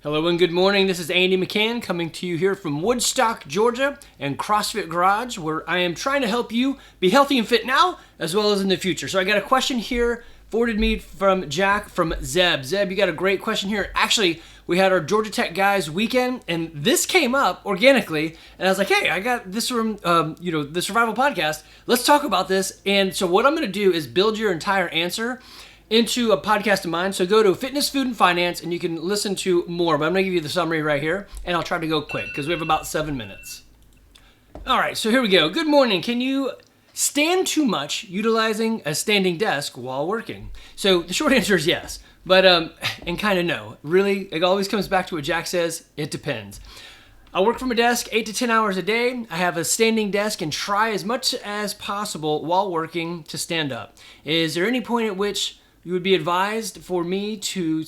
Hello and good morning. This is Andy McCann coming to you here from Woodstock, Georgia and CrossFit Garage, where I am trying to help you be healthy and fit now as well as in the future. So I got a question here forwarded me from Jack from Zeb. Zeb, you got a great question here. Actually, we had our Georgia Tech guys weekend and this came up organically and I was like, hey, I got this from the Survival Podcast. Let's talk about this. And so what I'm going to do is build your entire answer into a podcast of mine. So go to Fitness, Food, and Finance and you can listen to more. But I'm going to give you the summary right here and I'll try to go quick because we have about 7 minutes. All right, so here we go. Good morning. Can you stand too much utilizing a standing desk while working? So the short answer is yes, but and kind of no. Really, it always comes back to what Jack says. It depends. I work from a desk 8 to 10 hours a day. I have a standing desk and try as much as possible while working to stand up. Is there any point at which you would be advised for me to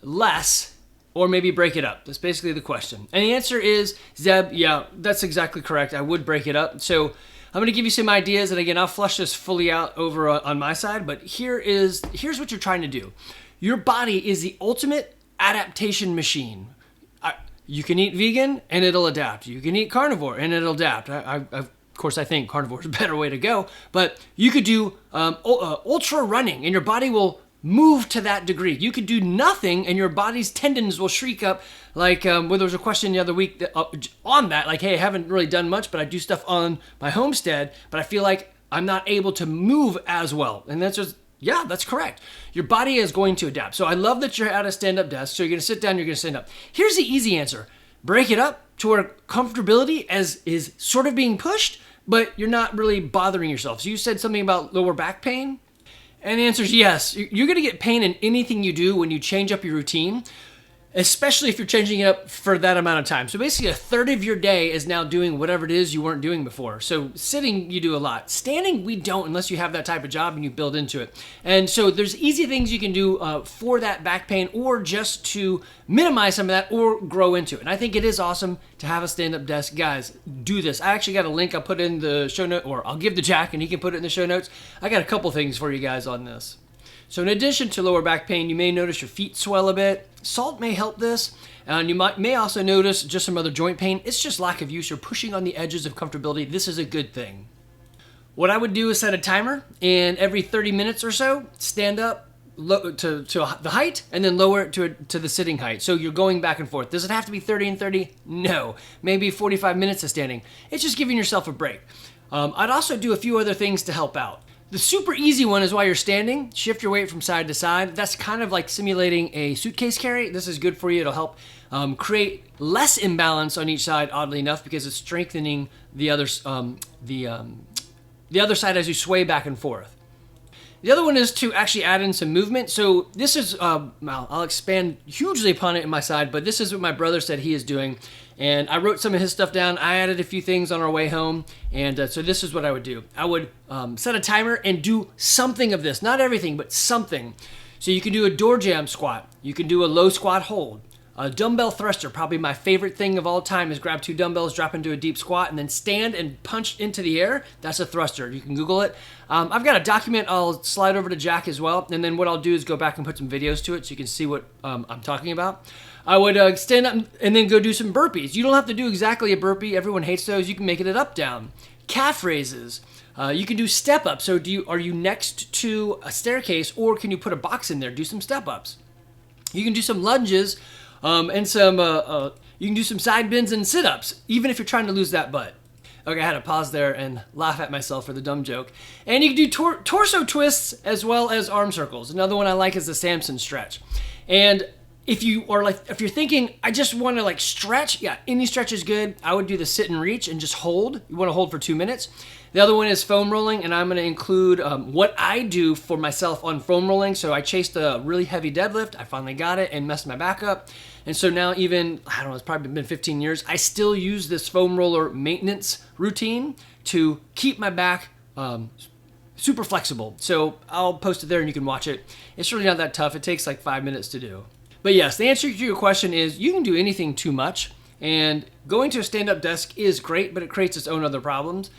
less or maybe break it up? That's basically the question. And the answer is, Zeb, yeah, that's exactly correct. I would break it up. So I'm going to give you some ideas, and again, I'll flush this fully out over on my side, but here's what you're trying to do. Your body is the ultimate adaptation machine. You can eat vegan and it'll adapt. You can eat carnivore and it'll adapt. Of course, I think carnivore is a better way to go, but you could do ultra running and your body will move to that degree. You could do nothing and your body's tendons will shriek up like, there was a question the other week on that, like, hey, I haven't really done much, but I do stuff on my homestead, but I feel like I'm not able to move as well. And that's just, yeah, that's correct. Your body is going to adapt. So I love that you're at a stand-up desk. So you're going to sit down, you're going to stand up. Here's the easy answer. Break it up to where comfortability is sort of being pushed, but you're not really bothering yourself. So you said something about lower back pain? And the answer is yes. You're going to get pain in anything you do when you change up your routine, especially if you're changing it up for that amount of time. So basically a third of your day is now doing whatever it is you weren't doing before. So sitting, you do a lot. Standing, we don't unless you have that type of job and you build into it. And so there's easy things you can do for that back pain or just to minimize some of that or grow into it. And I think it is awesome to have a stand-up desk. Guys, do this. I actually got a link I'll put in the show note, or I'll give to Jack and he can put it in the show notes. I got a couple things for you guys on this. So in addition to lower back pain, you may notice your feet swell a bit. Salt may help this. And you may also notice just some other joint pain. It's just lack of use. You're pushing on the edges of comfortability. This is a good thing. What I would do is set a timer, and every 30 minutes or so, stand up to the height and then lower it to the sitting height. So you're going back and forth. Does it have to be 30 and 30? No. Maybe 45 minutes of standing. It's just giving yourself a break. I'd also do a few other things to help out. The super easy one is while you're standing, shift your weight from side to side. That's kind of like simulating a suitcase carry. This is good for you. It'll help create less imbalance on each side, oddly enough, because it's strengthening the other side as you sway back and forth. The other one is to actually add in some movement. So this is, I'll expand hugely upon it in my side, but this is what my brother said he is doing. And I wrote some of his stuff down. I added a few things on our way home. And so this is what I would do. I would set a timer and do something of this. Not everything, but something. So you can do a door jam squat. You can do a low squat hold. A dumbbell thruster, probably my favorite thing of all time, is grab 2 dumbbells, drop into a deep squat, and then stand and punch into the air. That's a thruster. You can Google it. I've got a document I'll slide over to Jack as well, and then what I'll do is go back and put some videos to it so you can see what I'm talking about. I would stand up and then go do some burpees. You don't have to do exactly a burpee. Everyone hates those. You can make it an up-down. Calf raises. You can do step-ups. So are you next to a staircase, or can you put a box in there? Do some step-ups. You can do some lunges. And some, you can do some side bends and sit-ups, even if you're trying to lose that butt. Okay, I had to pause there and laugh at myself for the dumb joke. And you can do torso twists as well as arm circles. Another one I like is the Samson stretch. And if you're thinking, I just want to stretch, yeah, any stretch is good. I would do the sit and reach and just hold. You want to hold for 2 minutes. The other one is foam rolling, and I'm going to include what I do for myself on foam rolling. So I chased a really heavy deadlift. I finally got it and messed my back up. And so now even, I don't know, it's probably been 15 years, I still use this foam roller maintenance routine to keep my back super flexible. So I'll post it there and you can watch it. It's really not that tough. It takes like 5 minutes to do. But yes, the answer to your question is you can do anything too much. And going to a stand-up desk is great, but it creates its own other problems.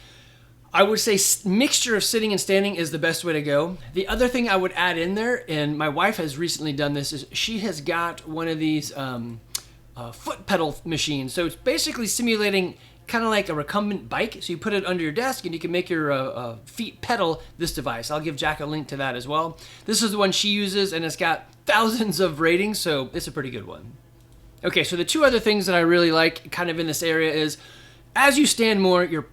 I would say mixture of sitting and standing is the best way to go. The other thing I would add in there, and my wife has recently done this, is she has got one of these foot pedal machine. So it's basically simulating kind of like a recumbent bike. So you put it under your desk and you can make your feet pedal this device. I'll give Jack a link to that as well. This is the one she uses, and it's got thousands of ratings, so it's a pretty good one. Okay, so the two other things that I really like kind of in this area is as you stand more, your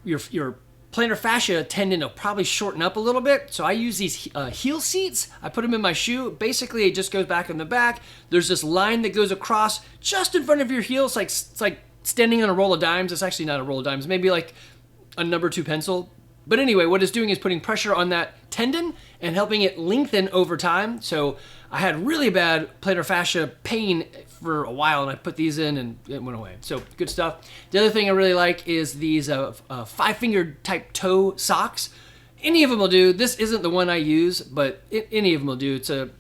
plantar fascia tendon will probably shorten up a little bit. So I use these heel seats. I put them in my shoe. Basically, it just goes back in the back. There's this line that goes across just in front of your heel. It's like standing on a roll of dimes. It's actually not a roll of dimes, maybe like a number 2 pencil. But anyway, what it's doing is putting pressure on that tendon and helping it lengthen over time. So I had really bad plantar fascia pain for a while, and I put these in and it went away. So good stuff. The other thing I really like is these 5-fingered type toe socks. Any of them will do. This isn't the one I use, but any of them will do. It's a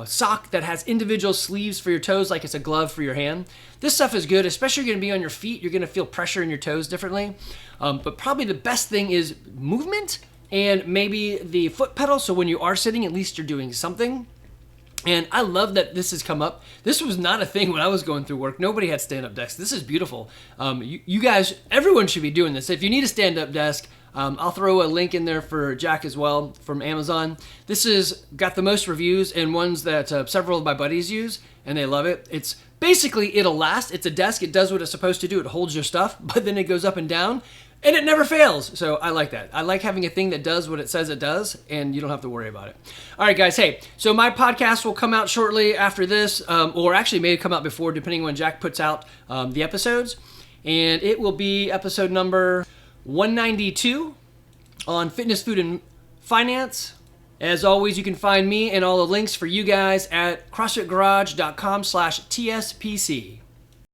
sock that has individual sleeves for your toes, like it's a glove for your hand. This stuff is good, especially if you're gonna be on your feet. You're gonna feel pressure in your toes differently. But probably the best thing is movement and maybe the foot pedal. So when you are sitting, at least you're doing something. And I love that this has come up. This was not a thing when I was going through work. Nobody had stand-up desks. This is beautiful. You guys, everyone should be doing this. If you need a stand-up desk, I'll throw a link in there for Jack as well from Amazon. This has got the most reviews and ones that several of my buddies use, and they love it. It's basically, it'll last. It's a desk. It does what it's supposed to do. It holds your stuff, but then it goes up and down, and it never fails. So I like that. I like having a thing that does what it says it does, and you don't have to worry about it. All right, guys. Hey, so my podcast will come out shortly after this, or actually may come out before, depending on when Jack puts out the episodes. And it will be episode number 192 on fitness, food, and finance. As always, you can find me and all the links for you guys at CrossFitGarage.com/TSPC.